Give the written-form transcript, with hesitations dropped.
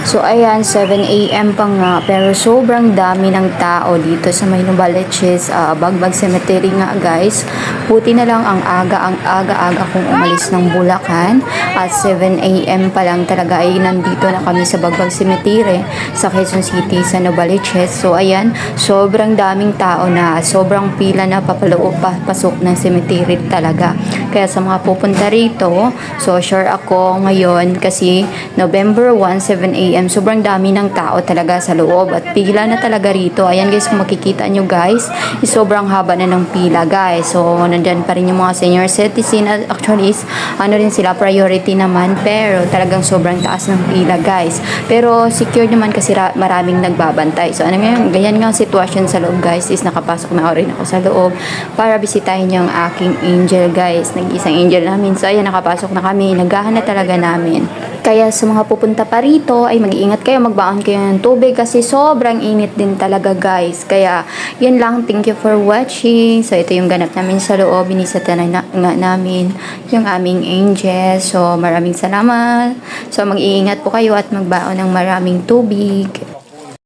So ayan, 7 a.m. pa nga pero sobrang dami ng tao dito sa may Novaliches, Bagbag Cemetery nga guys. Buti na lang ang aga kong umalis ng Bulacan at 7 a.m. pa lang talaga ay nandito na kami sa Bagbag Cemetery sa Quezon City sa Novaliches. So ayan, sobrang daming tao na, sobrang pila na papasok ng cemetery talaga. Kaya sa mga pupunta rito, so sure ako ngayon kasi November 1, 7 a.m. sobrang dami ng tao talaga sa loob at pila na talaga rito. Ayan guys, kung makikita nyo guys, sobrang haba na ng pila guys. So nandyan pa rin yung mga senior citizen. Actually ano rin sila, priority naman, pero talagang sobrang taas ng pila guys. Pero secure naman kasi maraming nagbabantay. So ano ngayon, ganyan nga ang sitwasyon sa loob guys, is nakapasok na rin ako sa loob para bisitahin yung aking angel guys. Nag-isang angel namin. So ayan, nakapasok na kami. Naghahan na talaga namin. Kaya sa mga pupunta pa rito ay mag-iingat kayo, magbaon kayo ng tubig kasi sobrang init din talaga guys. Kaya yun lang, thank you for watching. So ito yung ganap namin sa loob, binisita na nga namin yung aming angel. So maraming salamat. So mag-iingat po kayo at magbaon ng maraming tubig.